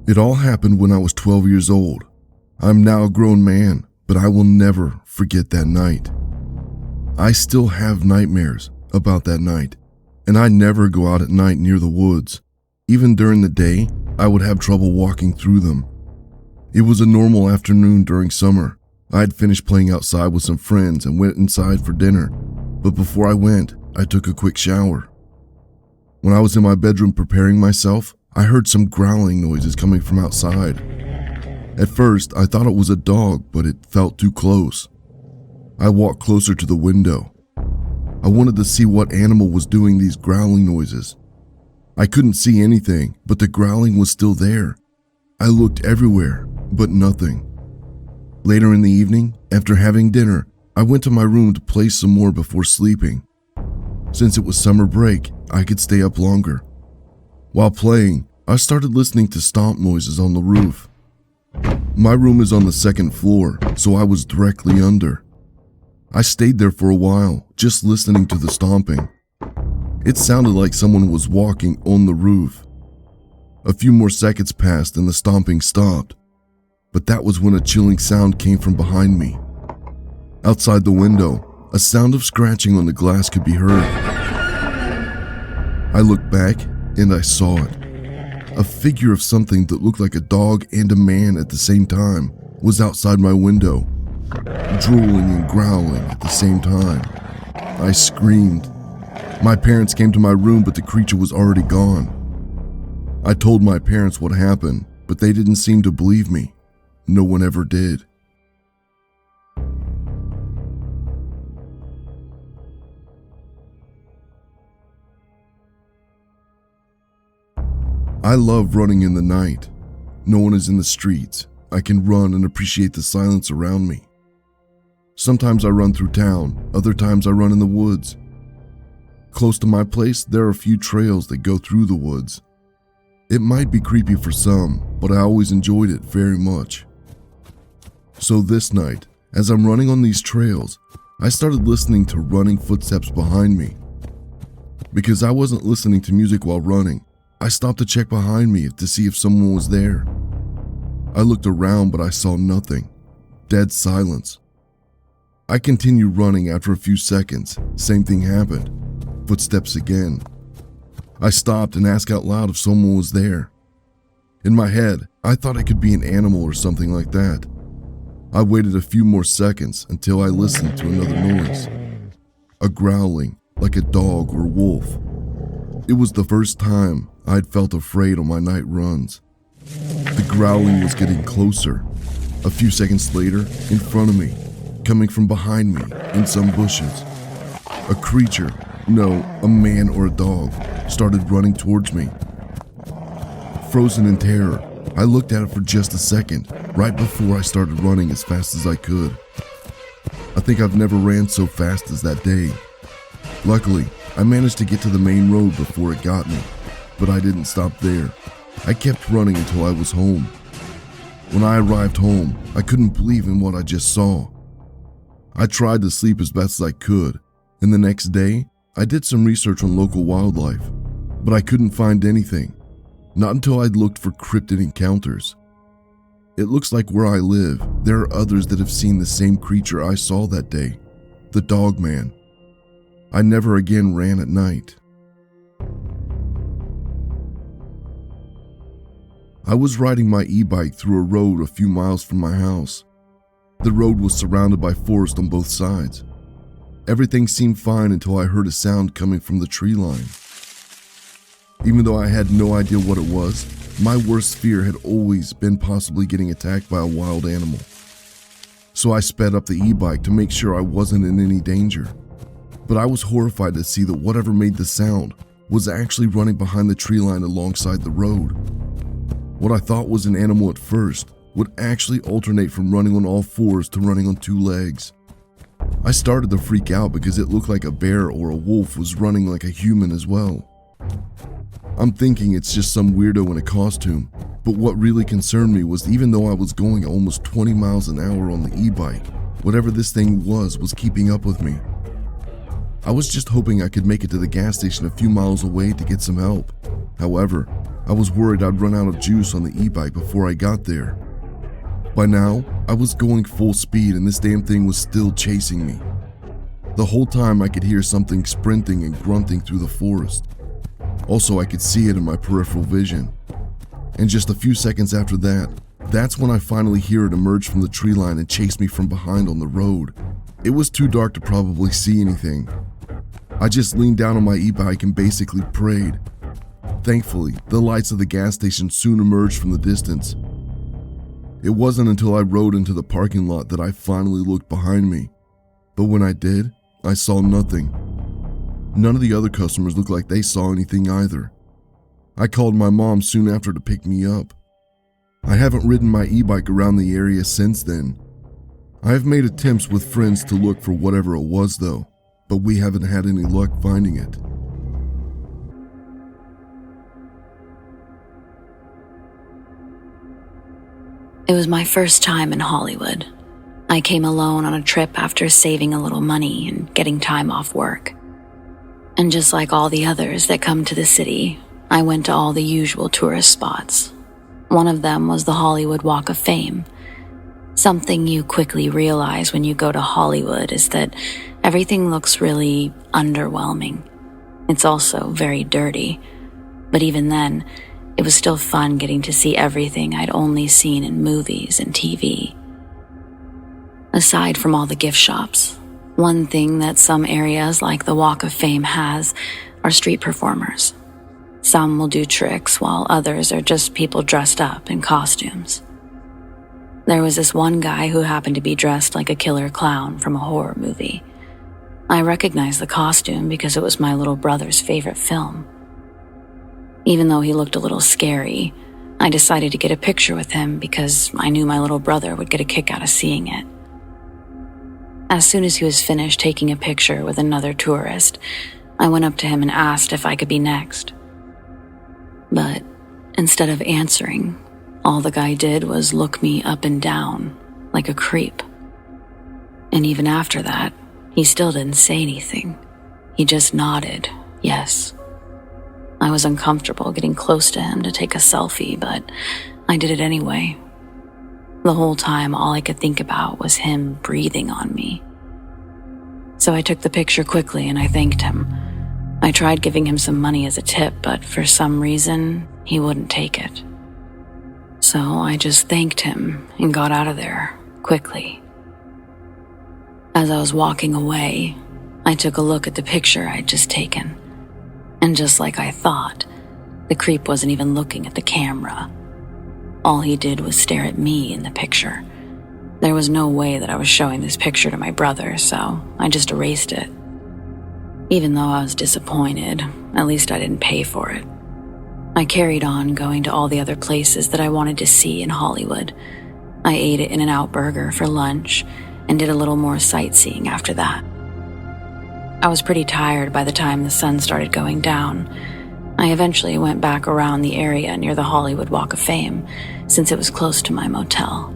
It all happened when I was 12 years old. I'm now a grown man, but I will never forget that night. I still have nightmares about that night, and I never go out at night near the woods. Even during the day, I would have trouble walking through them. It was a normal afternoon during summer. I had finished playing outside with some friends and went inside for dinner, but before I went, I took a quick shower. When I was in my bedroom preparing myself, I heard some growling noises coming from outside. At first, I thought it was a dog, but it felt too close. I walked closer to the window. I wanted to see what animal was doing these growling noises. I couldn't see anything, but the growling was still there. I looked everywhere, but nothing. Later in the evening, after having dinner, I went to my room to play some more before sleeping. Since it was summer break, I could stay up longer. While playing, I started listening to stomp noises on the roof. My room is on the second floor, so I was directly under. I stayed there for a while, just listening to the stomping. It sounded like someone was walking on the roof. A few more seconds passed and the stomping stopped, but that was when a chilling sound came from behind me. Outside the window, a sound of scratching on the glass could be heard. I looked back and I saw it. A figure of something that looked like a dog and a man at the same time was outside my window, drooling and growling at the same time. I screamed. My parents came to my room, but the creature was already gone. I told my parents what happened, but they didn't seem to believe me. No one ever did. I love running in the night. No one is in the streets. I can run and appreciate the silence around me. Sometimes I run through town, other times I run in the woods. Close to my place, there are a few trails that go through the woods. It might be creepy for some, but I always enjoyed it very much. So this night, as I'm running on these trails, I started listening to running footsteps behind me. Because I wasn't listening to music while running, I stopped to check behind me to see if someone was there. I looked around, but I saw nothing. Dead silence. I continued running. After a few seconds, same thing happened. Footsteps again. I stopped and asked out loud if someone was there. In my head, I thought it could be an animal or something like that. I waited a few more seconds until I listened to another noise. A growling, like a dog or wolf. It was the first time I'd felt afraid on my night runs. The growling was getting closer. A few seconds later, in front of me, coming from behind me, in some bushes. A creature, no, a man or a dog, started running towards me. Frozen in terror, I looked at it for just a second, right before I started running as fast as I could. I think I've never ran so fast as that day. Luckily, I managed to get to the main road before it got me, but I didn't stop there. I kept running until I was home. When I arrived home, I couldn't believe in what I just saw. I tried to sleep as best as I could, and the next day, I did some research on local wildlife, but I couldn't find anything. Not until I'd looked for cryptid encounters. It looks like where I live, there are others that have seen the same creature I saw that day, the dog man. I never again ran at night. I was riding my e-bike through a road a few miles from my house. The road was surrounded by forest on both sides. Everything seemed fine until I heard a sound coming from the tree line. Even though I had no idea what it was, my worst fear had always been possibly getting attacked by a wild animal. So I sped up the e-bike to make sure I wasn't in any danger. But I was horrified to see that whatever made the sound was actually running behind the tree line alongside the road. What I thought was an animal at first would actually alternate from running on all fours to running on two legs. I started to freak out because it looked like a bear or a wolf was running like a human as well. I'm thinking it's just some weirdo in a costume, but what really concerned me was even though I was going almost 20 miles an hour on the e-bike, whatever this thing was keeping up with me. I was just hoping I could make it to the gas station a few miles away to get some help. However, I was worried I'd run out of juice on the e-bike before I got there. By now, I was going full speed and this damn thing was still chasing me. The whole time I could hear something sprinting and grunting through the forest. Also, I could see it in my peripheral vision. And just a few seconds after that, that's when I finally hear it emerge from the tree line and chase me from behind on the road. It was too dark to probably see anything. I just leaned down on my e-bike and basically prayed. Thankfully, the lights of the gas station soon emerged from the distance. It wasn't until I rode into the parking lot that I finally looked behind me. But when I did, I saw nothing. None of the other customers looked like they saw anything either. I called my mom soon after to pick me up. I haven't ridden my e-bike around the area since then. I have made attempts with friends to look for whatever it was though, but we haven't had any luck finding it. It was my first time in Hollywood. I came alone on a trip after saving a little money and getting time off work. And just like all the others that come to the city, I went to all the usual tourist spots. One of them was the Hollywood Walk of Fame. Something you quickly realize when you go to Hollywood is that everything looks really underwhelming. It's also very dirty. But even then, it was still fun getting to see everything I'd only seen in movies and TV. Aside from all the gift shops, one thing that some areas like the Walk of Fame has are street performers. Some will do tricks while others are just people dressed up in costumes. There was this one guy who happened to be dressed like a killer clown from a horror movie. I recognized the costume because it was my little brother's favorite film. Even though he looked a little scary, I decided to get a picture with him because I knew my little brother would get a kick out of seeing it. As soon as he was finished taking a picture with another tourist, I went up to him and asked if I could be next. But instead of answering, all the guy did was look me up and down like a creep. And even after that, he still didn't say anything. He just nodded, yes. I was uncomfortable getting close to him to take a selfie, but I did it anyway. The whole time, all I could think about was him breathing on me. So I took the picture quickly and I thanked him. I tried giving him some money as a tip, but for some reason, he wouldn't take it. So I just thanked him and got out of there quickly. As I was walking away, I took a look at the picture I'd just taken. And just like I thought, the creep wasn't even looking at the camera. All he did was stare at me in the picture. There was no way that I was showing this picture to my brother, so I just erased it. Even though I was disappointed, at least I didn't pay for it. I carried on going to all the other places that I wanted to see in Hollywood. I ate at In-N-Out Burger for lunch and did a little more sightseeing after that. I was pretty tired by the time the sun started going down. I eventually went back around the area near the Hollywood Walk of Fame, since it was close to my motel.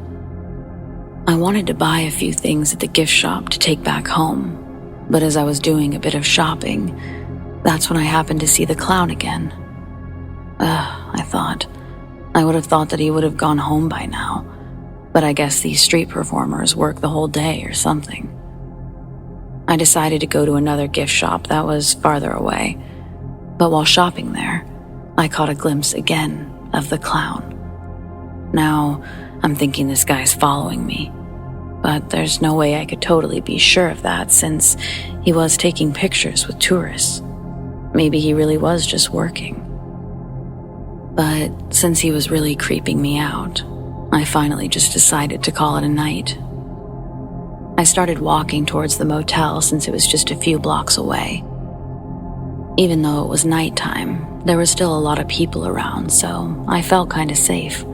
I wanted to buy a few things at the gift shop to take back home, but as I was doing a bit of shopping, that's when I happened to see the clown again. I thought. I would have thought that he would have gone home by now, but I guess these street performers work the whole day or something. I decided to go to another gift shop that was farther away, but while shopping there, I caught a glimpse again of the clown. Now, I'm thinking this guy's following me, but there's no way I could totally be sure of that since he was taking pictures with tourists. Maybe he really was just working. But since he was really creeping me out, I finally just decided to call it a night. I started walking towards the motel since it was just a few blocks away. Even though it was nighttime, there were still a lot of people around, so I felt kind of safe.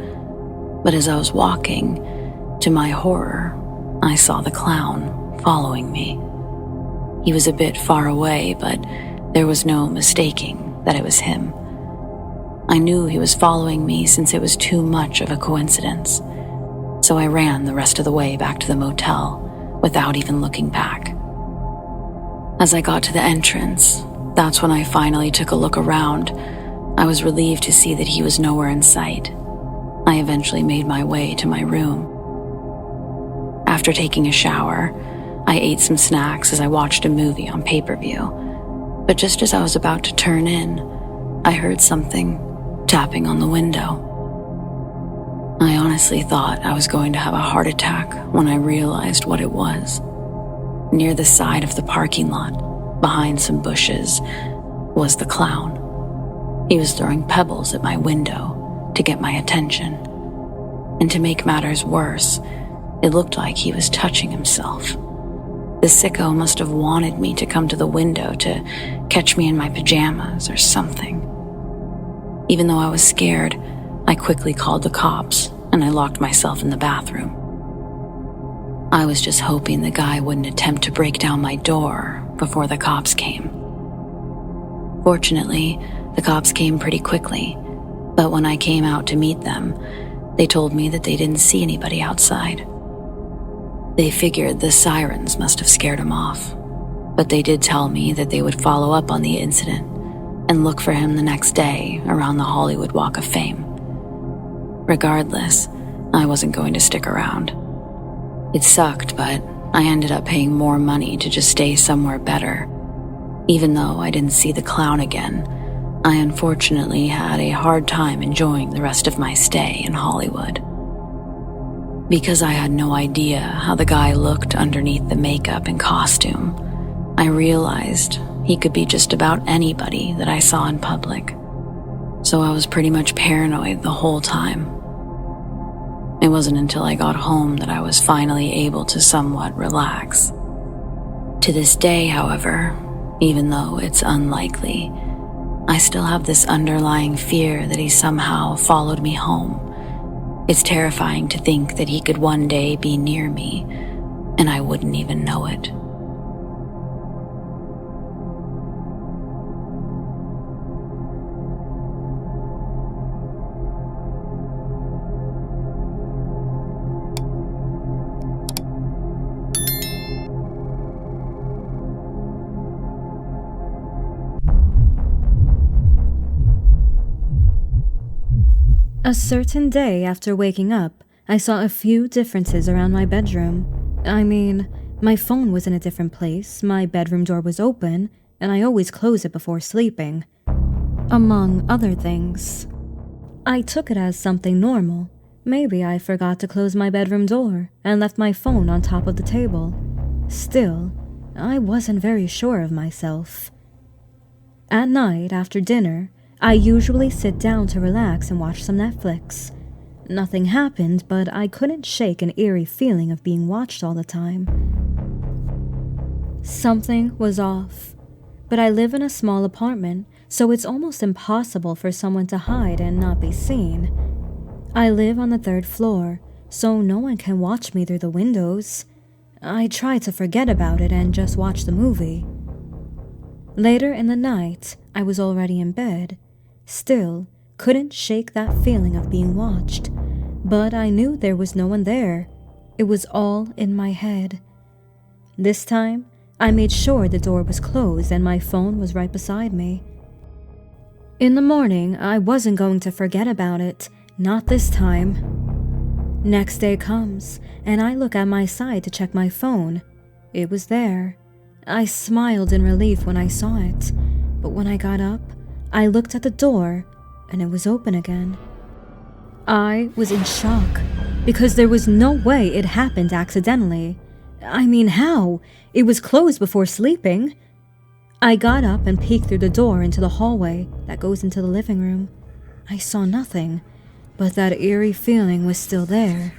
But as I was walking, to my horror, I saw the clown following me. He was a bit far away, but there was no mistaking that it was him. I knew he was following me since it was too much of a coincidence, so I ran the rest of the way back to the motel without even looking back. As I got to the entrance, that's when I finally took a look around. I was relieved to see that he was nowhere in sight. I eventually made my way to my room. After taking a shower, I ate some snacks as I watched a movie on pay-per-view. But just as I was about to turn in, I heard something tapping on the window. I honestly thought I was going to have a heart attack when I realized what it was. Near the side of the parking lot, behind some bushes, was the clown. He was throwing pebbles at my window to get my attention. And to make matters worse, it looked like he was touching himself. The sicko must have wanted me to come to the window to catch me in my pajamas or something. Even though I was scared, I quickly called the cops and I locked myself in the bathroom. I was just hoping the guy wouldn't attempt to break down my door before the cops came. Fortunately, the cops came pretty quickly, but when I came out to meet them, they told me that they didn't see anybody outside. They figured the sirens must have scared him off, but they did tell me that they would follow up on the incident and look for him the next day around the Hollywood Walk of Fame. Regardless, I wasn't going to stick around. It sucked, but I ended up paying more money to just stay somewhere better. Even though I didn't see the clown again, I unfortunately had a hard time enjoying the rest of my stay in Hollywood. Because I had no idea how the guy looked underneath the makeup and costume, I realized he could be just about anybody that I saw in public. So I was pretty much paranoid the whole time. It wasn't until I got home that I was finally able to somewhat relax. To this day, however, even though it's unlikely, I still have this underlying fear that he somehow followed me home. It's terrifying to think that he could one day be near me, and I wouldn't even know it. A certain day after waking up, I saw a few differences around my bedroom. I mean, my phone was in a different place, my bedroom door was open, and I always close it before sleeping. Among other things. I took it as something normal. Maybe I forgot to close my bedroom door and left my phone on top of the table. Still, I wasn't very sure of myself. At night, after dinner, I usually sit down to relax and watch some Netflix. Nothing happened, but I couldn't shake an eerie feeling of being watched all the time. Something was off. But I live in a small apartment, so it's almost impossible for someone to hide and not be seen. I live on the 3rd floor, so no one can watch me through the windows. I try to forget about it and just watch the movie. Later in the night, I was already in bed. Still, couldn't shake that feeling of being watched. But I knew there was no one there. It was all in my head. This time, I made sure the door was closed and my phone was right beside me. In the morning, I wasn't going to forget about it. Not this time. Next day comes, and I look at my side to check my phone. It was there. I smiled in relief when I saw it, but when I got up, I looked at the door, and it was open again. I was in shock, because there was no way it happened accidentally. I mean, how? It was closed before sleeping. I got up and peeked through the door into the hallway that goes into the living room. I saw nothing, but that eerie feeling was still there.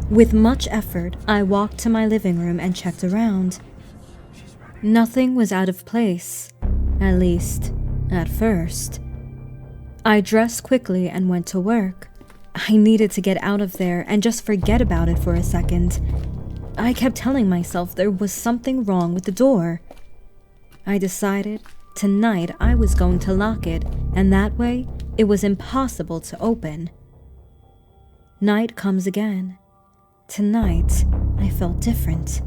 With much effort, I walked to my living room and checked around. Nothing was out of place. At least, at first. I dressed quickly and went to work. I needed to get out of there and just forget about it for a second. I kept telling myself there was something wrong with the door. I decided tonight I was going to lock it, and that way it was impossible to open. Night comes again. Tonight, I felt different.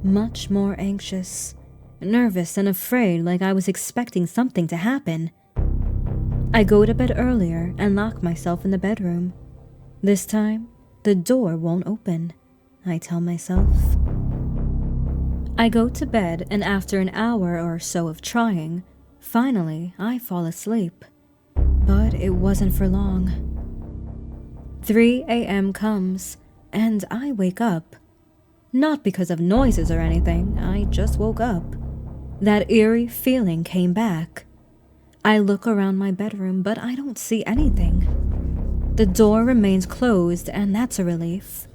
Much more anxious. Nervous and afraid, like I was expecting something to happen. I go to bed earlier and lock myself in the bedroom. This time, the door won't open, I tell myself. I go to bed, and after an hour or so of trying, finally I fall asleep. But it wasn't for long. 3 a.m. comes, and I wake up. Not because of noises or anything, I just woke up. That eerie feeling came back. I look around my bedroom, but I don't see anything. The door remains closed, and that's a relief.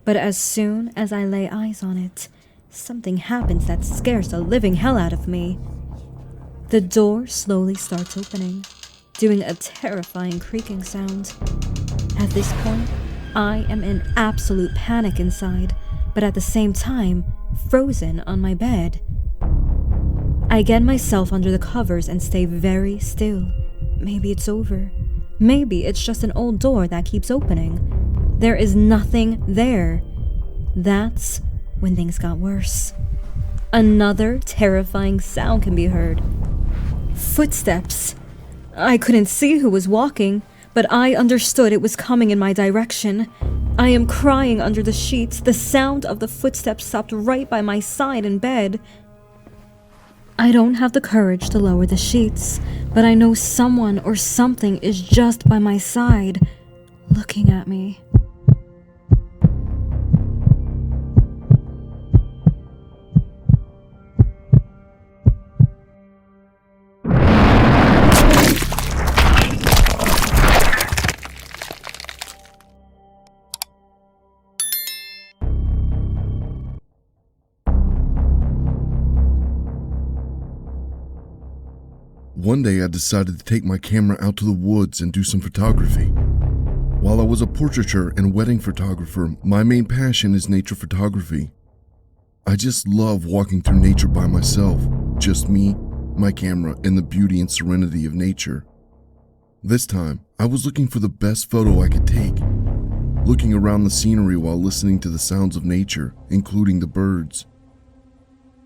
But as soon as I lay eyes on it, something happens that scares the living hell out of me. The door slowly starts opening, doing a terrifying creaking sound. At this point, I am in absolute panic inside, but at the same time, frozen on my bed. I get myself under the covers and stay very still. Maybe it's over. Maybe it's just an old door that keeps opening. There is nothing there. That's when things got worse. Another terrifying sound can be heard. Footsteps. I couldn't see who was walking, but I understood it was coming in my direction. I am crying under the sheets. The sound of the footsteps stopped right by my side in bed. I don't have the courage to lower the sheets, but I know someone or something is just by my side, looking at me. One day I decided to take my camera out to the woods and do some photography. While I was a portraiture and wedding photographer, my main passion is nature photography. I just love walking through nature by myself, just me, my camera, and the beauty and serenity of nature. This time, I was looking for the best photo I could take, looking around the scenery while listening to the sounds of nature, including the birds.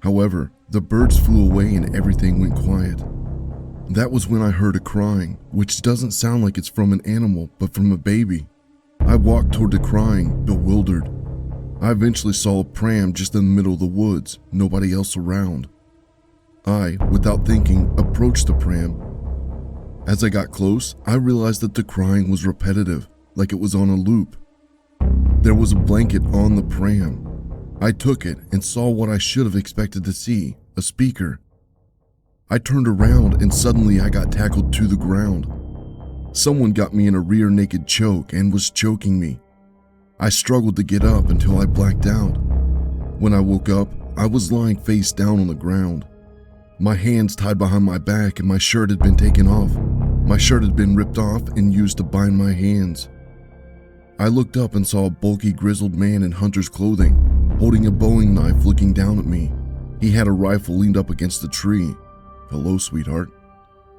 However, the birds flew away and everything went quiet. That was when I heard a crying, which doesn't sound like it's from an animal, but from a baby. I walked toward the crying, bewildered. I eventually saw a pram just in the middle of the woods, nobody else around. I, without thinking, approached the pram. As I got close, I realized that the crying was repetitive, like it was on a loop. There was a blanket on the pram. I took it and saw what I should have expected to see, a speaker. I turned around and suddenly I got tackled to the ground. Someone got me in a rear naked choke and was choking me. I struggled to get up until I blacked out. When I woke up, I was lying face down on the ground. My hands tied behind my back and my shirt had been taken off. My shirt had been ripped off and used to bind my hands. I looked up and saw a bulky grizzled man in hunter's clothing, holding a bowie knife looking down at me. He had a rifle leaned up against a tree. "Hello, sweetheart,"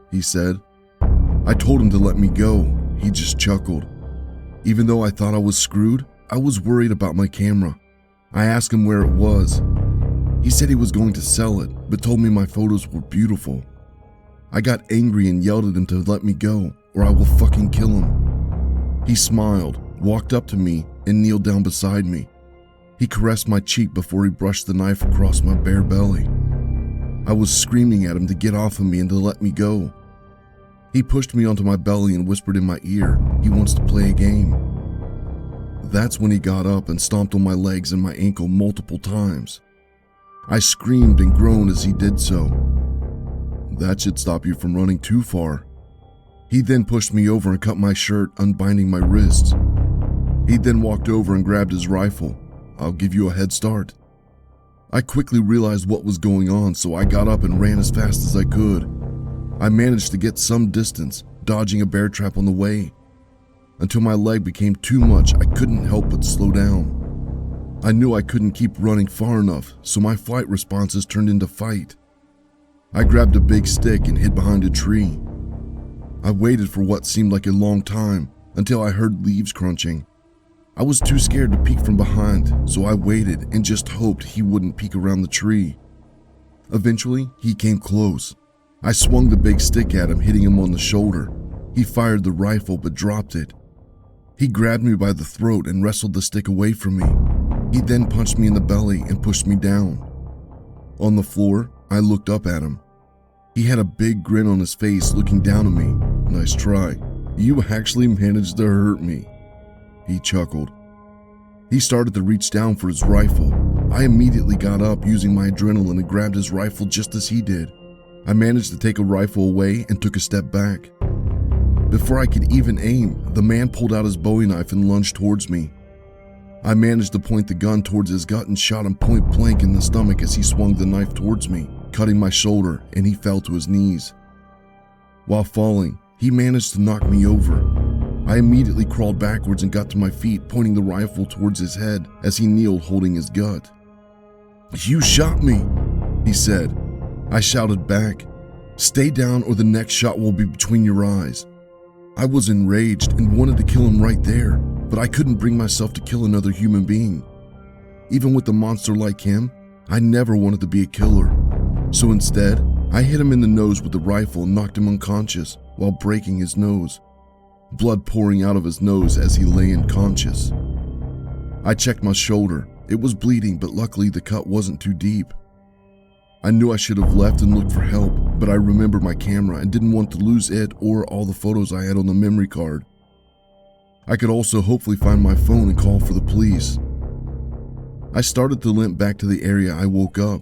he said. I told him to let me go. He just chuckled. Even though I thought I was screwed, I was worried about my camera. I asked him where it was. He said he was going to sell it, but told me my photos were beautiful. I got angry and yelled at him to let me go, or I will fucking kill him. He smiled, walked up to me, and kneeled down beside me. He caressed my cheek before he brushed the knife across my bare belly. I was screaming at him to get off of me and to let me go. He pushed me onto my belly and whispered in my ear, he wants to play a game. That's when he got up and stomped on my legs and my ankle multiple times. I screamed and groaned as he did so. That should stop you from running too far. He then pushed me over and cut my shirt, unbinding my wrists. He then walked over and grabbed his rifle. "I'll give you a head start." I quickly realized what was going on, so I got up and ran as fast as I could. I managed to get some distance, dodging a bear trap on the way, until my leg became too much. I couldn't help but slow down. I knew I couldn't keep running far enough, so my flight responses turned into fight. I grabbed a big stick and hid behind a tree. I waited for what seemed like a long time, until I heard leaves crunching. I was too scared to peek from behind, so I waited and just hoped he wouldn't peek around the tree. Eventually, he came close. I swung the big stick at him, hitting him on the shoulder. He fired the rifle but dropped it. He grabbed me by the throat and wrestled the stick away from me. He then punched me in the belly and pushed me down. On the floor, I looked up at him. He had a big grin on his face looking down at me. "Nice try. You actually managed to hurt me." He chuckled. He started to reach down for his rifle. I immediately got up using my adrenaline and grabbed his rifle just as he did. I managed to take a rifle away and took a step back. Before I could even aim, the man pulled out his Bowie knife and lunged towards me. I managed to point the gun towards his gut and shot him point blank in the stomach as he swung the knife towards me, cutting my shoulder, and he fell to his knees. While falling, he managed to knock me over. I immediately crawled backwards and got to my feet, pointing the rifle towards his head as he kneeled holding his gut. "You shot me," he said. I shouted back, "Stay down or the next shot will be between your eyes." I was enraged and wanted to kill him right there, but I couldn't bring myself to kill another human being. Even with a monster like him, I never wanted to be a killer. So instead, I hit him in the nose with the rifle and knocked him unconscious while breaking his nose, blood pouring out of his nose as he lay unconscious. I checked my shoulder. It was bleeding, but luckily the cut wasn't too deep. I knew I should have left and looked for help, but I remembered my camera and didn't want to lose it or all the photos I had on the memory card. I could also hopefully find my phone and call for the police. I started to limp back to the area I woke up,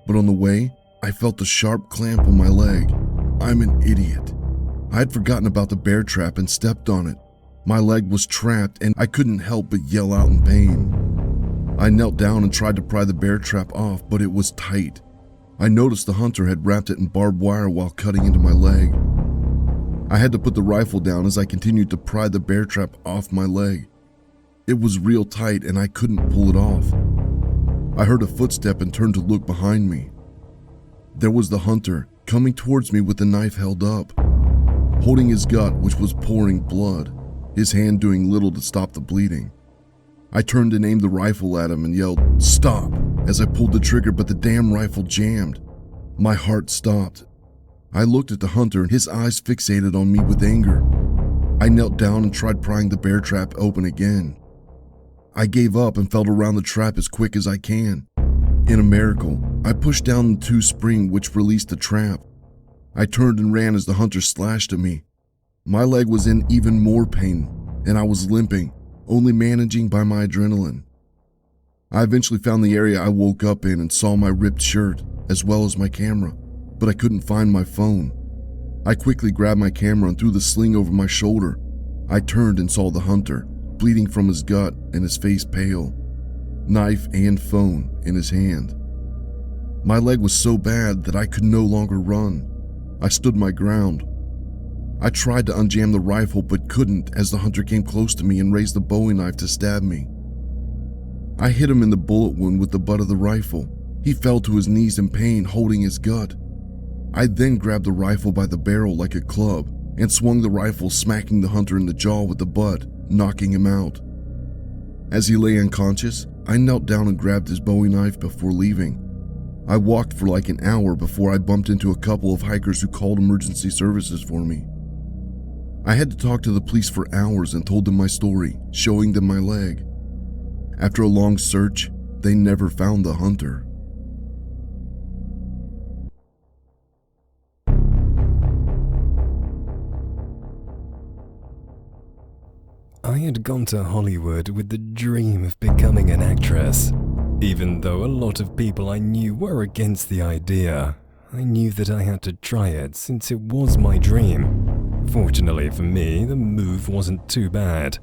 but on the way, I felt a sharp clamp on my leg. I'm an idiot. I had forgotten about the bear trap and stepped on it. My leg was trapped and I couldn't help but yell out in pain. I knelt down and tried to pry the bear trap off, but it was tight. I noticed the hunter had wrapped it in barbed wire while cutting into my leg. I had to put the rifle down as I continued to pry the bear trap off my leg. It was real tight and I couldn't pull it off. I heard a footstep and turned to look behind me. There was the hunter coming towards me with the knife held up, holding his gut, which was pouring blood, his hand doing little to stop the bleeding. I turned and aimed the rifle at him and yelled, "Stop!" as I pulled the trigger, but the damn rifle jammed. My heart stopped. I looked at the hunter and his eyes fixated on me with anger. I knelt down and tried prying the bear trap open again. I gave up and felt around the trap as quick as I can. In a miracle, I pushed down the 2 spring which released the trap. I turned and ran as the hunter slashed at me. My leg was in even more pain, and I was limping, only managing by my adrenaline. I eventually found the area I woke up in and saw my ripped shirt, as well as my camera, but I couldn't find my phone. I quickly grabbed my camera and threw the sling over my shoulder. I turned and saw the hunter, bleeding from his gut and his face pale, knife and phone in his hand. My leg was so bad that I could no longer run. I stood my ground. I tried to unjam the rifle but couldn't as the hunter came close to me and raised the Bowie knife to stab me. I hit him in the bullet wound with the butt of the rifle. He fell to his knees in pain, holding his gut. I then grabbed the rifle by the barrel like a club and swung the rifle, smacking the hunter in the jaw with the butt, knocking him out. As he lay unconscious, I knelt down and grabbed his Bowie knife before leaving. I walked for like an hour before I bumped into a couple of hikers who called emergency services for me. I had to talk to the police for hours and told them my story, showing them my leg. After a long search, they never found the hunter. I had gone to Hollywood with the dream of becoming an actress. Even though a lot of people I knew were against the idea, I knew that I had to try it since it was my dream. Fortunately for me, the move wasn't too bad.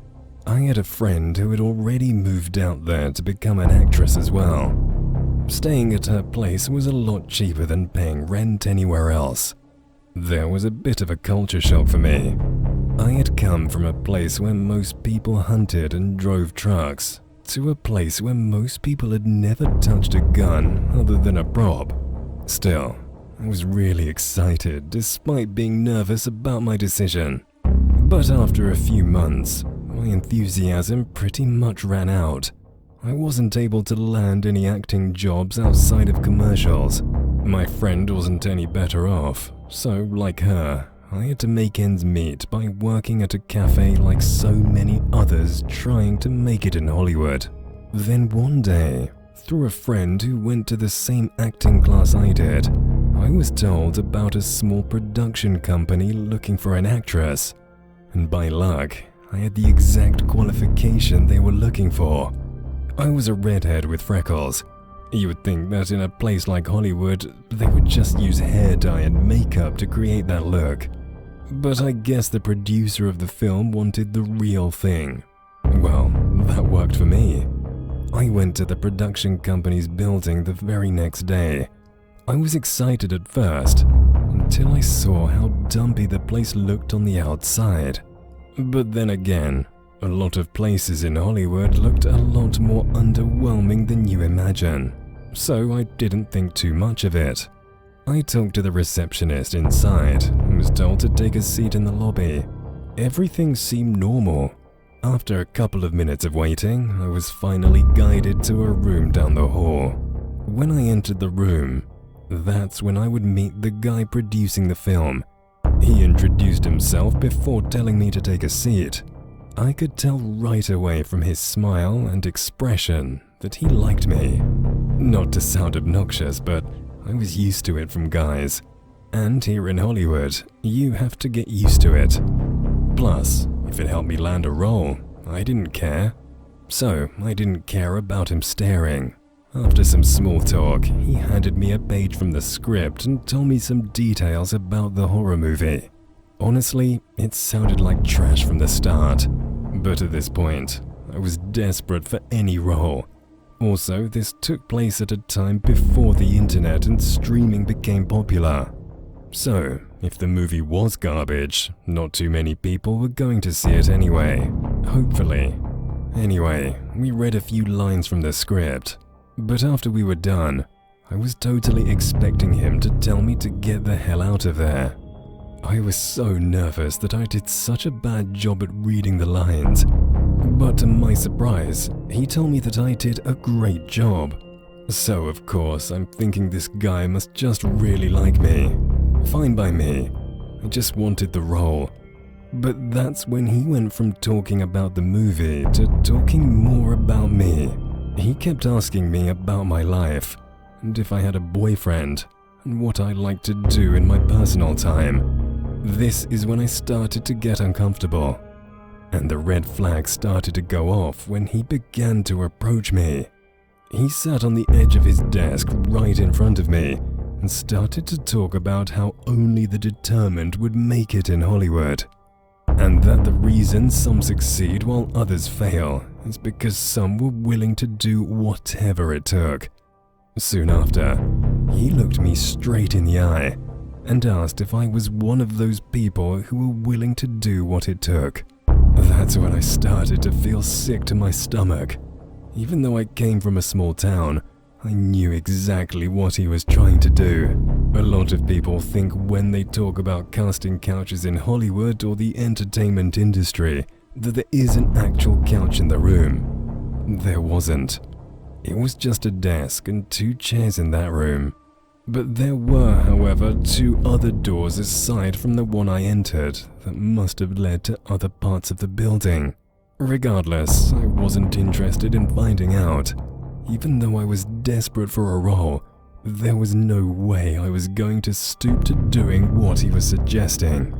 I had a friend who had already moved out there to become an actress as well. Staying at her place was a lot cheaper than paying rent anywhere else. There was a bit of a culture shock for me. I had come from a place where most people hunted and drove trucks, to a place where most people had never touched a gun other than a prop. Still, I was really excited despite being nervous about my decision. But after a few months, my enthusiasm pretty much ran out. I wasn't able to land any acting jobs outside of commercials. My friend wasn't any better off, so like her, I had to make ends meet by working at a cafe like so many others trying to make it in Hollywood. Then one day, through a friend who went to the same acting class I did, I was told about a small production company looking for an actress. And by luck, I had the exact qualification they were looking for. I was a redhead with freckles. You would think that in a place like Hollywood, they would just use hair dye and makeup to create that look. But I guess the producer of the film wanted the real thing. Well, that worked for me. I went to the production company's building the very next day. I was excited at first, until I saw how dumpy the place looked on the outside. But then again, a lot of places in Hollywood looked a lot more underwhelming than you imagine, so I didn't think too much of it. I talked to the receptionist inside and was told to take a seat in the lobby. Everything seemed normal. After a couple of minutes of waiting, I was finally guided to a room down the hall. When I entered the room, that's when I would meet the guy producing the film. He introduced himself before telling me to take a seat. I could tell right away from his smile and expression that he liked me. Not to sound obnoxious, but I was used to it from guys. And here in Hollywood, you have to get used to it. Plus, if it helped me land a role, I didn't care. So, I didn't care about him staring. After some small talk, he handed me a page from the script and told me some details about the horror movie. Honestly, it sounded like trash from the start. But at this point, I was desperate for any role. Also, this took place at a time before the internet and streaming became popular. So, if the movie was garbage, not too many people were going to see it anyway. Hopefully. Anyway, we read a few lines from the script. But after we were done, I was totally expecting him to tell me to get the hell out of there. I was so nervous that I did such a bad job at reading the lines. But to my surprise, he told me that I did a great job. So of course, I'm thinking this guy must just really like me. Fine by me. I just wanted the role. But that's when he went from talking about the movie to talking more about me. He kept asking me about my life, and if I had a boyfriend, and what I liked to do in my personal time. This is when I started to get uncomfortable, and the red flag started to go off when he began to approach me. He sat on the edge of his desk right in front of me and started to talk about how only the determined would make it in Hollywood, and that the reason some succeed while others fail is because some were willing to do whatever it took. Soon after, he looked me straight in the eye and asked if I was one of those people who were willing to do what it took. That's when I started to feel sick to my stomach. Even though I came from a small town, I knew exactly what he was trying to do. A lot of people think when they talk about casting couches in Hollywood or the entertainment industry that there is an actual couch in the room. There wasn't. It was just a desk and 2 chairs in that room. But there were, however, 2 other doors aside from the one I entered that must have led to other parts of the building. Regardless, I wasn't interested in finding out. Even though I was desperate for a role, there was no way I was going to stoop to doing what he was suggesting.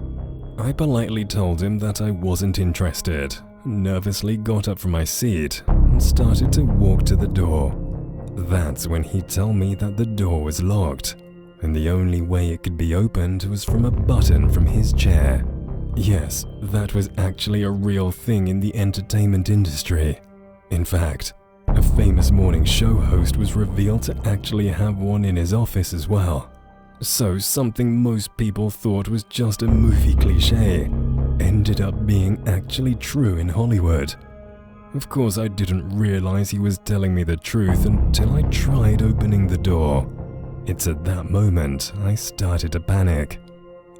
I politely told him that I wasn't interested, nervously got up from my seat, and started to walk to the door. That's when he told me that the door was locked, and the only way it could be opened was from a button from his chair. Yes, that was actually a real thing in the entertainment industry. In fact, a famous morning show host was revealed to actually have one in his office as well. So something most people thought was just a movie cliché ended up being actually true in Hollywood. Of course, I didn't realize he was telling me the truth until I tried opening the door. It's at that moment I started to panic.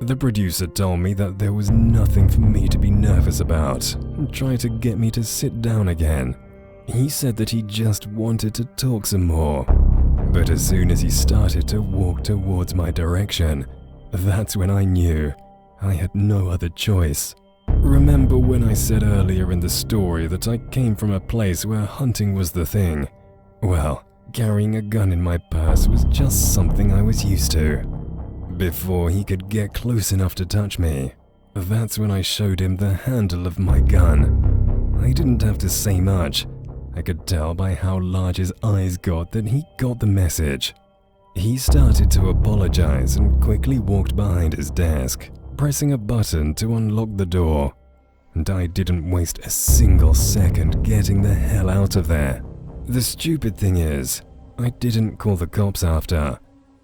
The producer told me that there was nothing for me to be nervous about and tried to get me to sit down again. He said that he just wanted to talk some more. But as soon as he started to walk towards my direction, that's when I knew I had no other choice. Remember when I said earlier in the story that I came from a place where hunting was the thing? Well, carrying a gun in my purse was just something I was used to. Before he could get close enough to touch me, that's when I showed him the handle of my gun. I didn't have to say much. I could tell by how large his eyes got that he got the message. He started to apologize and quickly walked behind his desk, pressing a button to unlock the door. And I didn't waste a single second getting the hell out of there. The stupid thing is, I didn't call the cops after.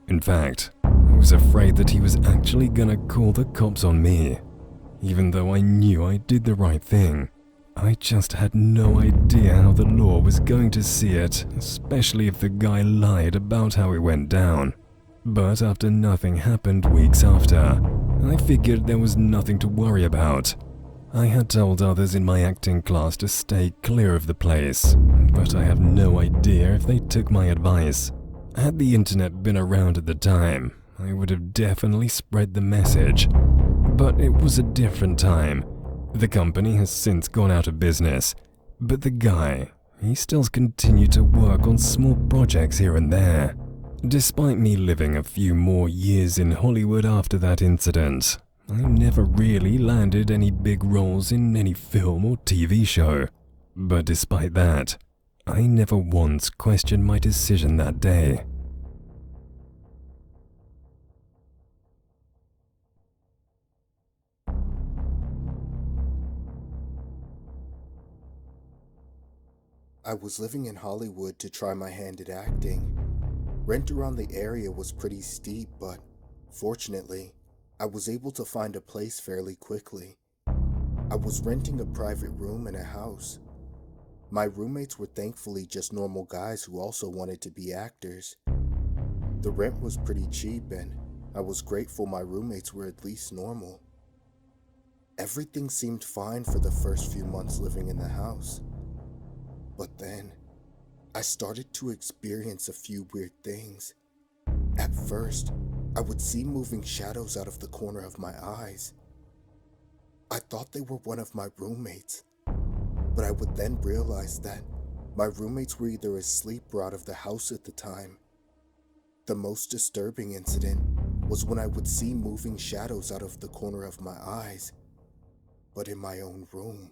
In fact, I was afraid that he was actually gonna call the cops on me. Even though I knew I did the right thing, I just had no idea how the law was going to see it, especially if the guy lied about how it went down. But after nothing happened weeks after, I figured there was nothing to worry about. I had told others in my acting class to stay clear of the place, but I have no idea if they took my advice. Had the internet been around at the time, I would have definitely spread the message. But it was a different time. The company has since gone out of business, but the guy, he still continued to work on small projects here and there. Despite me living a few more years in Hollywood after that incident, I never really landed any big roles in any film or TV show. But despite that, I never once questioned my decision that day. I was living in Hollywood to try my hand at acting. Rent around the area was pretty steep, but fortunately, I was able to find a place fairly quickly. I was renting a private room in a house. My roommates were thankfully just normal guys who also wanted to be actors. The rent was pretty cheap and I was grateful my roommates were at least normal. Everything seemed fine for the first few months living in the house. But then, I started to experience a few weird things. At first, I would see moving shadows out of the corner of my eyes. I thought they were one of my roommates, but I would then realize that my roommates were either asleep or out of the house at the time. The most disturbing incident was when I would see moving shadows out of the corner of my eyes, but in my own room.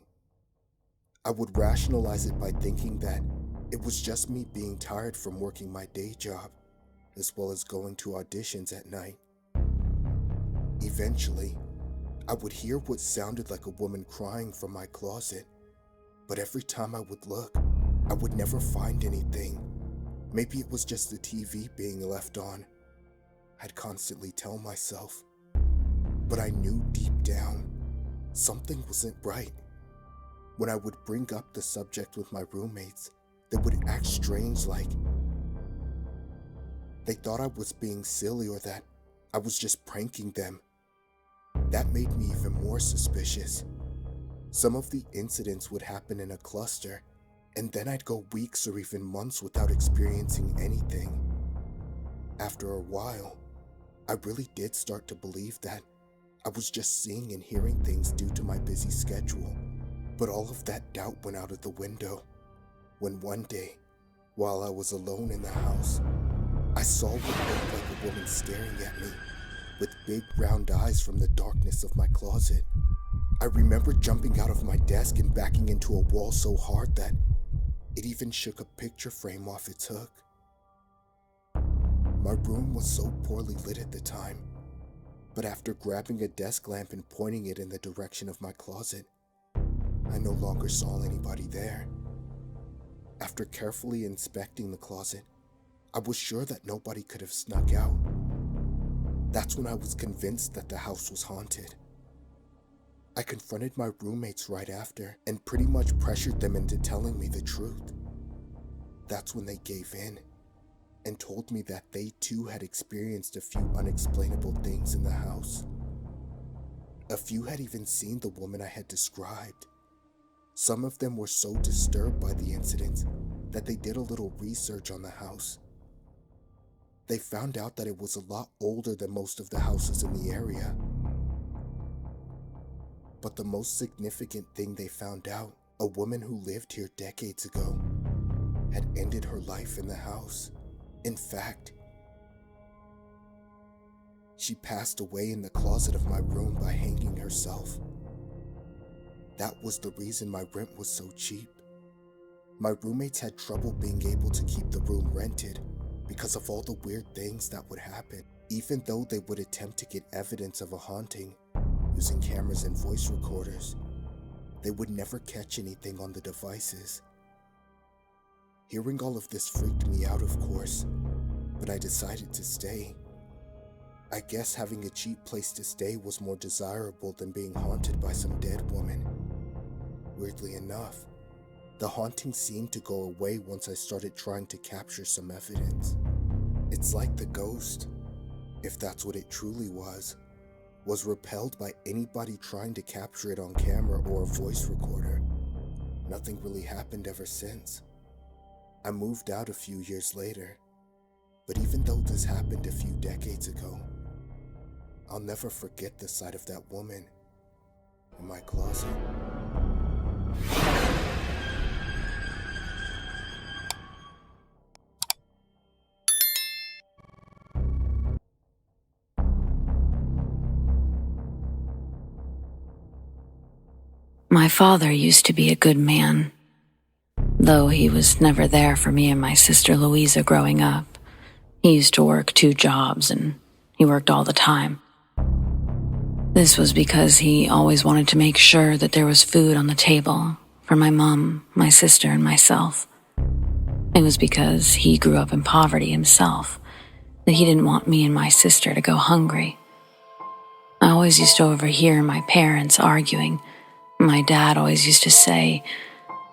I would rationalize it by thinking that it was just me being tired from working my day job, as well as going to auditions at night. Eventually, I would hear what sounded like a woman crying from my closet, but every time I would look, I would never find anything. Maybe it was just the TV being left on. I'd constantly tell myself, but I knew deep down, something wasn't right. When I would bring up the subject with my roommates, they would act strange, like they thought I was being silly or that I was just pranking them. That made me even more suspicious. Some of the incidents would happen in a cluster, and then I'd go weeks or even months without experiencing anything. After a while, I really did start to believe that I was just seeing and hearing things due to my busy schedule. But all of that doubt went out of the window when one day, while I was alone in the house, I saw what looked like a woman staring at me with big round eyes from the darkness of my closet. I remember jumping out of my desk and backing into a wall so hard that it even shook a picture frame off its hook. My room was so poorly lit at the time, but after grabbing a desk lamp and pointing it in the direction of my closet, I no longer saw anybody there. After carefully inspecting the closet, I was sure that nobody could have snuck out. That's when I was convinced that the house was haunted. I confronted my roommates right after and pretty much pressured them into telling me the truth. That's when they gave in and told me that they too had experienced a few unexplainable things in the house. A few had even seen the woman I had described. Some of them were so disturbed by the incident that they did a little research on the house. They found out that it was a lot older than most of the houses in the area. But the most significant thing they found out, a woman who lived here decades ago had ended her life in the house. In fact, she passed away in the closet of my room by hanging herself. That was the reason my rent was so cheap. My roommates had trouble being able to keep the room rented because of all the weird things that would happen. Even though they would attempt to get evidence of a haunting using cameras and voice recorders, they would never catch anything on the devices. Hearing all of this freaked me out, of course, but I decided to stay. I guess having a cheap place to stay was more desirable than being haunted by some dead woman. Weirdly enough, the haunting seemed to go away once I started trying to capture some evidence. It's like the ghost, if that's what it truly was repelled by anybody trying to capture it on camera or a voice recorder. Nothing really happened ever since. I moved out a few years later, but even though this happened a few decades ago, I'll never forget the sight of that woman in my closet. My father used to be a good man, though he was never there for me and my sister Louisa growing up. He used to work 2 jobs and he worked all the time. This was because he always wanted to make sure that there was food on the table for my mom, my sister, and myself. It was because he grew up in poverty himself that he didn't want me and my sister to go hungry. I always used to overhear my parents arguing. My dad always used to say,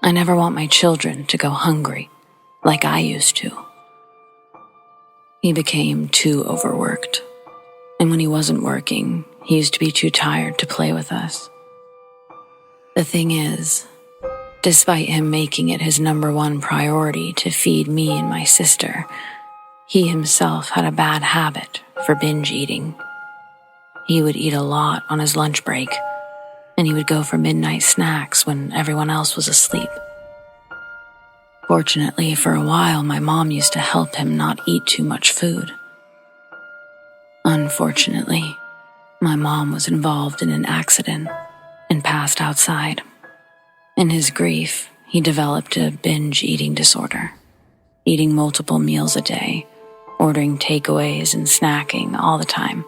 "I never want my children to go hungry, like I used to." He became too overworked, and when he wasn't working, he used to be too tired to play with us. The thing is, despite him making it his #1 priority to feed me and my sister, he himself had a bad habit for binge eating. He would eat a lot on his lunch break, and he would go for midnight snacks when everyone else was asleep. Fortunately, for a while, my mom used to help him not eat too much food. Unfortunately, my mom was involved in an accident and passed outside. In his grief, he developed a binge eating disorder, eating multiple meals a day, ordering takeaways and snacking all the time.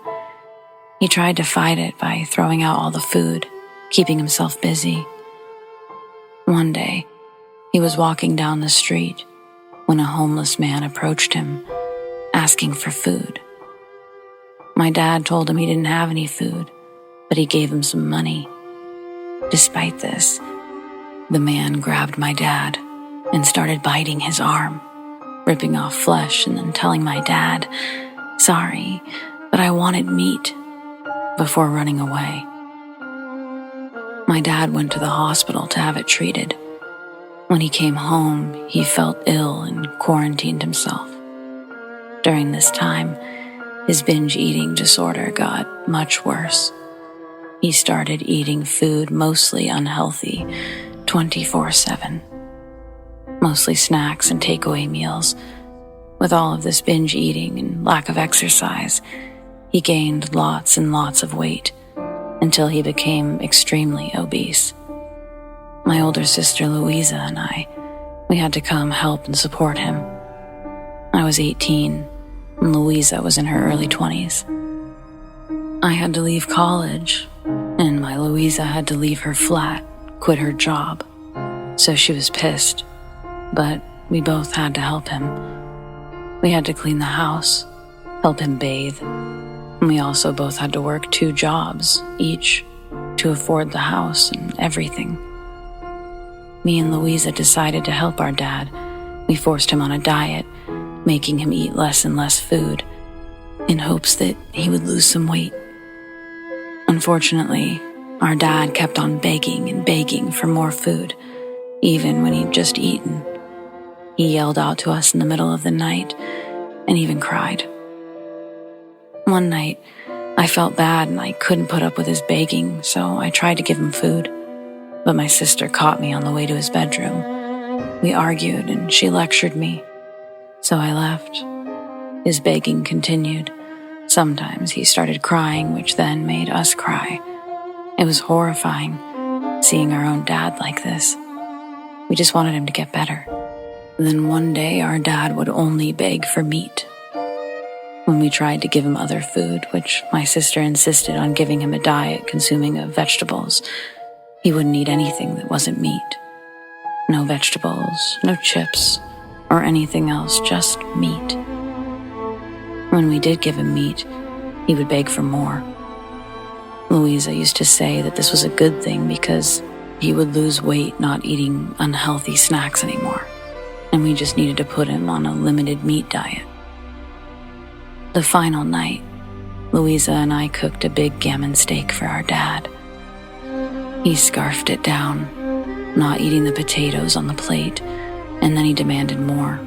He tried to fight it by throwing out all the food, keeping himself busy. One day, he was walking down the street when a homeless man approached him, asking for food. My dad told him he didn't have any food, but he gave him some money. Despite this, the man grabbed my dad and started biting his arm, ripping off flesh and then telling my dad, "Sorry, but I wanted meat," before running away. My dad went to the hospital to have it treated. When he came home, he felt ill and quarantined himself. During this time, his binge eating disorder got much worse. He started eating food mostly unhealthy, 24/7. Mostly snacks and takeaway meals. With all of this binge eating and lack of exercise, he gained lots and lots of weight until he became extremely obese. My older sister Louisa and we had to come help and support him. I was 18 and Louisa was in her early 20s. I had to leave college, and my Louisa had to leave her flat, quit her job. So she was pissed, but we both had to help him. We had to clean the house, help him bathe, and we also both had to work 2 jobs each to afford the house and everything. Me and Louisa decided to help our dad. We forced him on a diet, making him eat less and less food, in hopes that he would lose some weight. Unfortunately, our dad kept on begging and begging for more food, even when he'd just eaten. He yelled out to us in the middle of the night and even cried. One night, I felt bad and I couldn't put up with his begging, so I tried to give him food. But my sister caught me on the way to his bedroom. We argued and she lectured me, so I left. His begging continued. Sometimes he started crying, which then made us cry. It was horrifying, seeing our own dad like this. We just wanted him to get better. Then one day our dad would only beg for meat. When we tried to give him other food, which my sister insisted on giving him a diet consuming of vegetables, he wouldn't eat anything that wasn't meat. No vegetables, no chips, or anything else, just meat. When we did give him meat, he would beg for more. Louisa used to say that this was a good thing because he would lose weight not eating unhealthy snacks anymore, and we just needed to put him on a limited meat diet. The final night, Louisa and I cooked a big gammon steak for our dad. He scarfed it down, not eating the potatoes on the plate, and then he demanded more.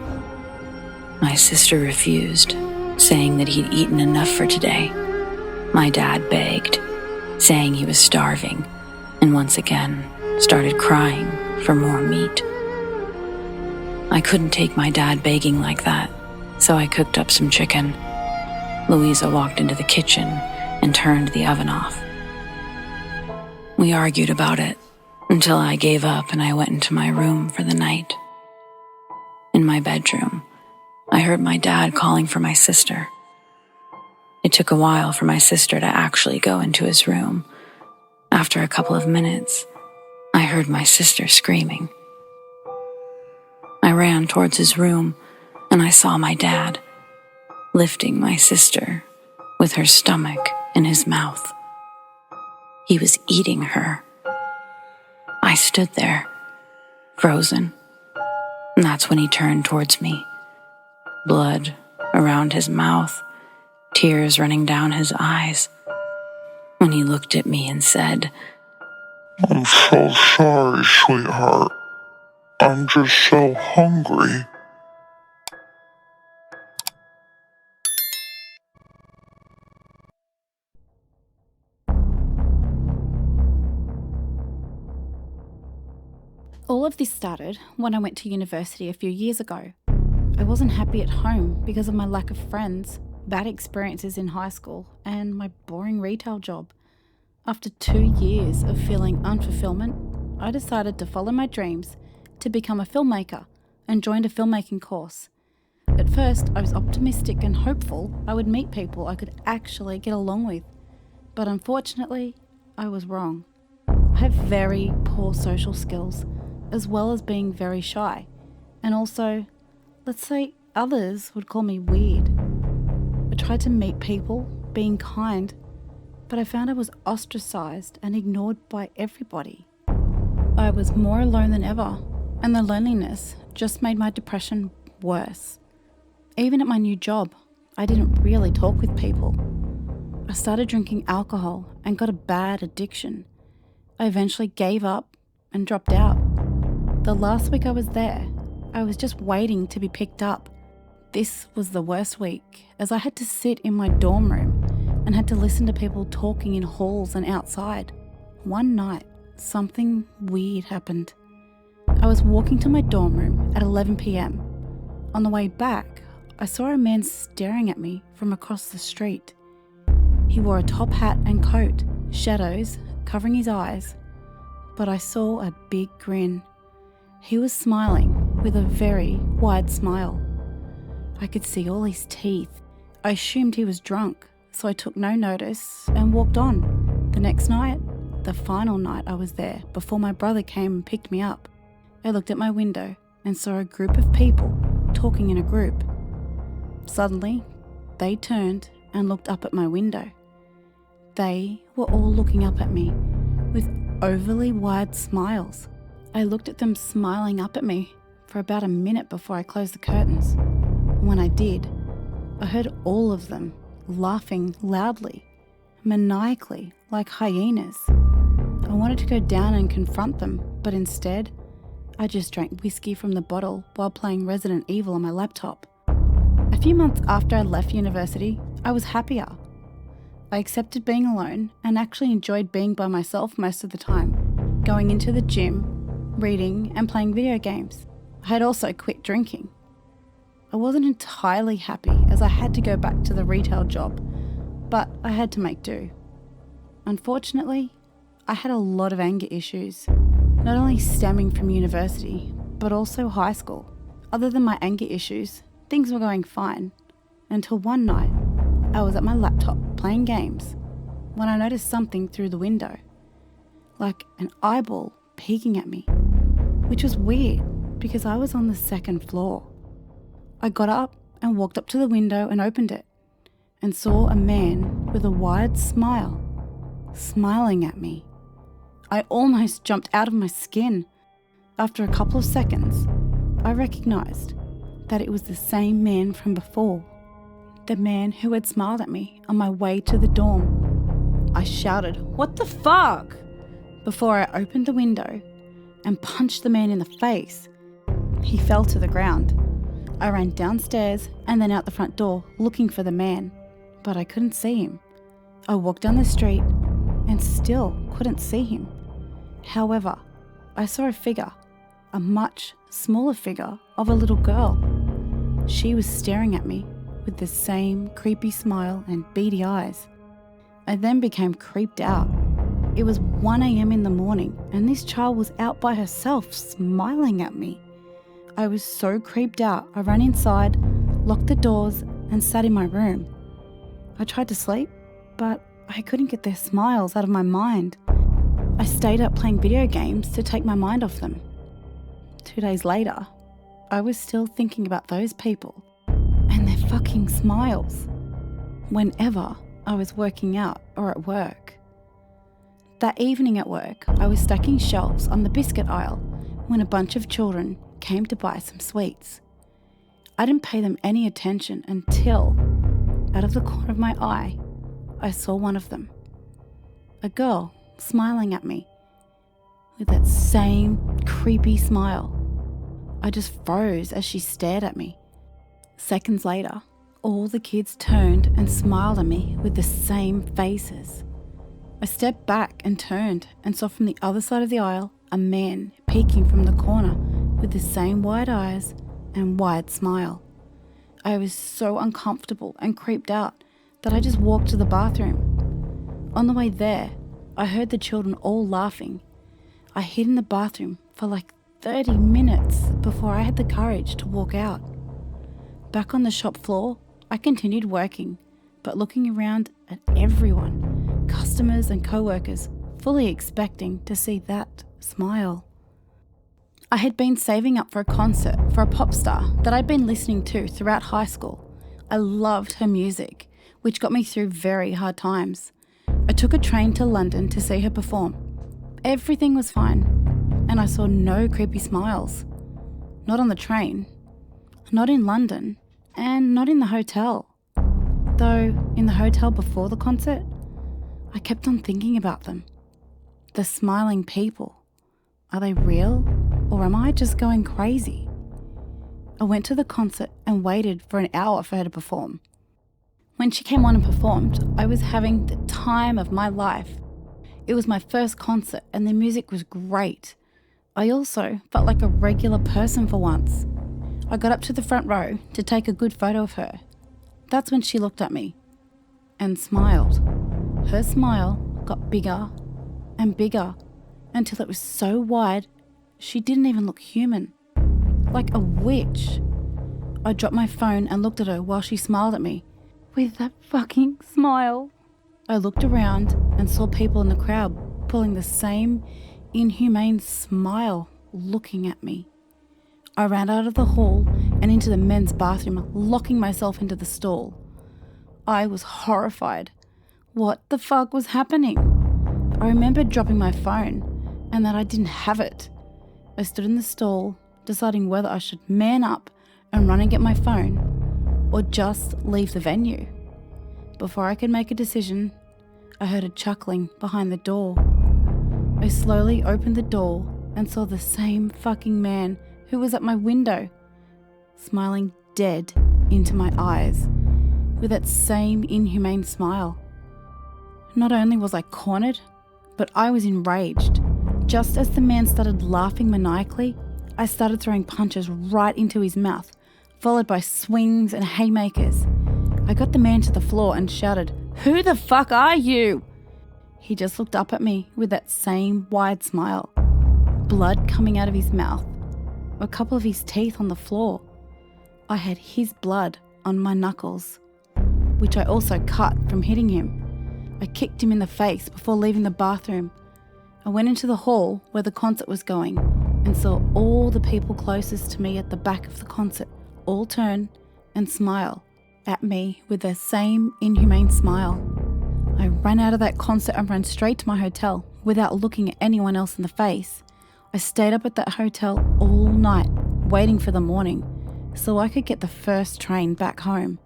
My sister refused, saying that he'd eaten enough for today. My dad begged, saying he was starving, and once again started crying for more meat. I couldn't take my dad begging like that, so I cooked up some chicken. Louisa walked into the kitchen and turned the oven off. We argued about it until I gave up and I went into my room for the night. In my bedroom, I heard my dad calling for my sister. It took a while for my sister to actually go into his room. After a couple of minutes, I heard my sister screaming. I ran towards his room and I saw my dad lifting my sister with her stomach in his mouth. He was eating her. I stood there, frozen, and that's when he turned towards me. Blood around his mouth, tears running down his eyes. When he looked at me and said, "I'm so sorry, sweetheart. I'm just so hungry." All of this started when I went to university a few years ago. I wasn't happy at home because of my lack of friends, bad experiences in high school, and my boring retail job. After 2 years of feeling unfulfillment, I decided to follow my dreams to become a filmmaker and joined a filmmaking course. At first, I was optimistic and hopeful I would meet people I could actually get along with, but unfortunately, I was wrong. I have very poor social skills, as well as being very shy, and also, let's say others would call me weird. I tried to meet people, being kind, but I found I was ostracized and ignored by everybody. I was more alone than ever, and the loneliness just made my depression worse. Even at my new job, I didn't really talk with people. I started drinking alcohol and got a bad addiction. I eventually gave up and dropped out. The last week I was there, I was just waiting to be picked up. This was the worst week, as I had to sit in my dorm room and had to listen to people talking in halls and outside. One night, something weird happened. I was walking to my dorm room at 11 p.m. On the way back, I saw a man staring at me from across the street. He wore a top hat and coat, shadows covering his eyes, but I saw a big grin. He was smiling with a very wide smile. I could see all his teeth. I assumed he was drunk, so I took no notice and walked on. The next night, the final night I was there before my brother came and picked me up, I looked at my window and saw a group of people talking in a group. Suddenly, they turned and looked up at my window. They were all looking up at me with overly wide smiles. I looked at them smiling up at me for about a minute before I closed the curtains. When I did, I heard all of them laughing loudly, maniacally, like hyenas. I wanted to go down and confront them, but instead, I just drank whiskey from the bottle while playing Resident Evil on my laptop. A few months after I left university, I was happier. I accepted being alone and actually enjoyed being by myself most of the time, going into the gym, reading and playing video games. I had also quit drinking. I wasn't entirely happy as I had to go back to the retail job, but I had to make do. Unfortunately, I had a lot of anger issues, not only stemming from university, but also high school. Other than my anger issues, things were going fine, until one night, I was at my laptop playing games when I noticed something through the window, like an eyeball peeking at me, which was weird because I was on the second floor. I got up and walked up to the window and opened it, and saw a man with a wide smile, smiling at me. I almost jumped out of my skin. After a couple of seconds, I recognised that it was the same man from before, the man who had smiled at me on my way to the dorm. I shouted, "What the fuck?" before I opened the window and punched the man in the face. He fell to the ground. I ran downstairs and then out the front door looking for the man, but I couldn't see him. I walked down the street and still couldn't see him. However, I saw a figure, a much smaller figure of a little girl. She was staring at me with the same creepy smile and beady eyes. I then became creeped out. It was 1 a.m. in the morning and this child was out by herself smiling at me. I was so creeped out, I ran inside, locked the doors and sat in my room. I tried to sleep, but I couldn't get their smiles out of my mind. I stayed up playing video games to take my mind off them. 2 days later, I was still thinking about those people and their fucking smiles whenever I was working out or at work. That evening at work, I was stacking shelves on the biscuit aisle when a bunch of children came to buy some sweets. I didn't pay them any attention until, out of the corner of my eye, I saw one of them. A girl smiling at me with that same creepy smile. I just froze as she stared at me. Seconds later, all the kids turned and smiled at me with the same faces. I stepped back and turned and saw from the other side of the aisle a man peeking from the corner with the same wide eyes and wide smile. I was so uncomfortable and creeped out that I just walked to the bathroom. On the way there, I heard the children all laughing. I hid in the bathroom for like 30 minutes before I had the courage to walk out. Back on the shop floor, I continued working, but looking around at everyone, customers and co-workers, fully expecting to see that smile. I had been saving up for a concert for a pop star that I'd been listening to throughout high school. I loved her music, which got me through very hard times. I took a train to London to see her perform. Everything was fine, and I saw no creepy smiles. Not on the train, not in London, and not in the hotel. Though in the hotel before the concert, I kept on thinking about them. The smiling people. Are they real, or am I just going crazy? I went to the concert and waited for an hour for her to perform. When she came on and performed, I was having the time of my life. It was my first concert and the music was great. I also felt like a regular person for once. I got up to the front row to take a good photo of her. That's when she looked at me and smiled. Her smile got bigger and bigger until it was so wide she didn't even look human, like a witch. I dropped my phone and looked at her while she smiled at me with that fucking smile. I looked around and saw people in the crowd pulling the same inhumane smile looking at me. I ran out of the hall and into the men's bathroom, locking myself into the stall. I was horrified. What the fuck was happening? I remembered dropping my phone and that I didn't have it. I stood in the stall, deciding whether I should man up and run and get my phone or just leave the venue. Before I could make a decision, I heard a chuckling behind the door. I slowly opened the door and saw the same fucking man who was at my window, smiling dead into my eyes with that same inhumane smile. Not only was I cornered, but I was enraged. Just as the man started laughing maniacally, I started throwing punches right into his mouth, followed by swings and haymakers. I got the man to the floor and shouted, "Who the fuck are you?" He just looked up at me with that same wide smile. Blood coming out of his mouth. A couple of his teeth on the floor. I had his blood on my knuckles, which I also cut from hitting him. I kicked him in the face before leaving the bathroom. I went into the hall where the concert was going and saw all the people closest to me at the back of the concert all turn and smile at me with their same inhumane smile. I ran out of that concert and ran straight to my hotel without looking at anyone else in the face. I stayed up at that hotel all night waiting for the morning so I could get the first train back home.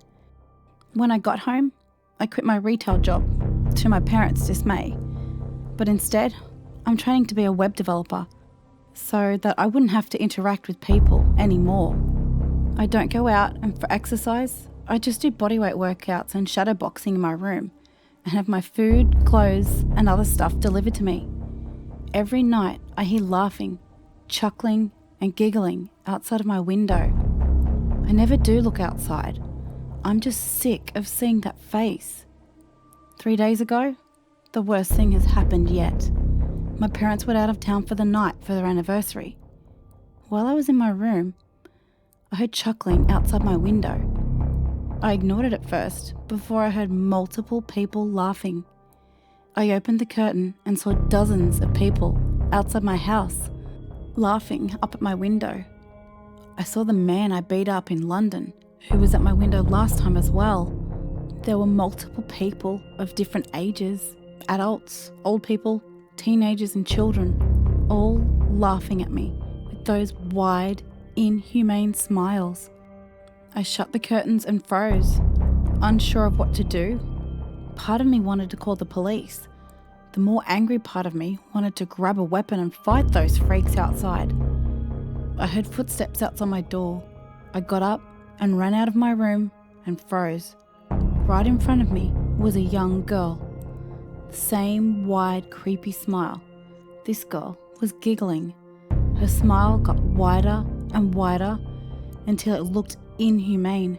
When I got home, I quit my retail job, to my parents' dismay. But instead, I'm training to be a web developer so that I wouldn't have to interact with people anymore. I don't go out, and for exercise, I just do bodyweight workouts and shadow boxing in my room and have my food, clothes, and other stuff delivered to me. Every night, I hear laughing, chuckling, and giggling outside of my window. I never do look outside. I'm just sick of seeing that face. 3 days ago, the worst thing has happened yet. My parents went out of town for the night for their anniversary. While I was in my room, I heard chuckling outside my window. I ignored it at first before I heard multiple people laughing. I opened the curtain and saw dozens of people outside my house laughing up at my window. I saw the man I beat up in London, who was at my window last time as well. There were multiple people of different ages, adults, old people, teenagers and children, all laughing at me with those wide, inhumane smiles. I shut the curtains and froze, unsure of what to do. Part of me wanted to call the police. The more angry part of me wanted to grab a weapon and fight those freaks outside. I heard footsteps outside my door. I got up and ran out of my room and froze. Right in front of me was a young girl. The same wide, creepy smile. This girl was giggling. Her smile got wider and wider until it looked inhumane.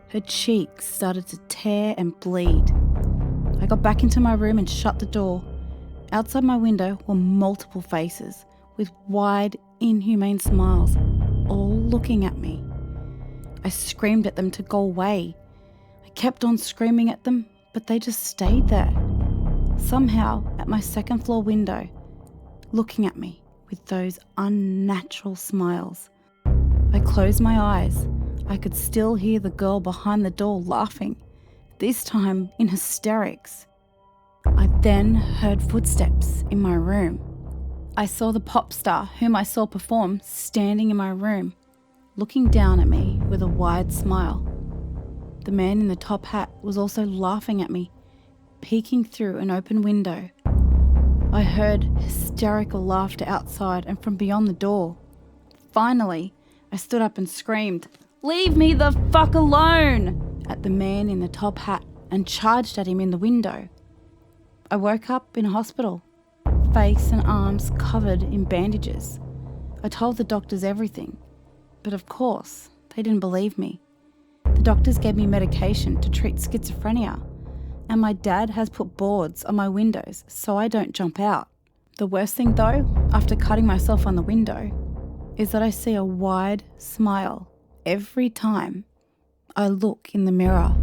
Her cheeks started to tear and bleed. I got back into my room and shut the door. Outside my window were multiple faces with wide, inhumane smiles, all looking at me. I screamed at them to go away. I kept on screaming at them, but they just stayed there. Somehow, at my second floor window, looking at me with those unnatural smiles. I closed my eyes. I could still hear the girl behind the door laughing, this time in hysterics. I then heard footsteps in my room. I saw the pop star whom I saw perform standing in my room, looking down at me with a wide smile. The man in the top hat was also laughing at me, peeking through an open window. I heard hysterical laughter outside and from beyond the door. Finally, I stood up and screamed, "Leave me the fuck alone!" at the man in the top hat and charged at him in the window. I woke up in a hospital, face and arms covered in bandages. I told the doctors everything, but of course, they didn't believe me. The doctors gave me medication to treat schizophrenia, and my dad has put boards on my windows so I don't jump out. The worst thing though, after cutting myself on the window, is that I see a wide smile every time I look in the mirror.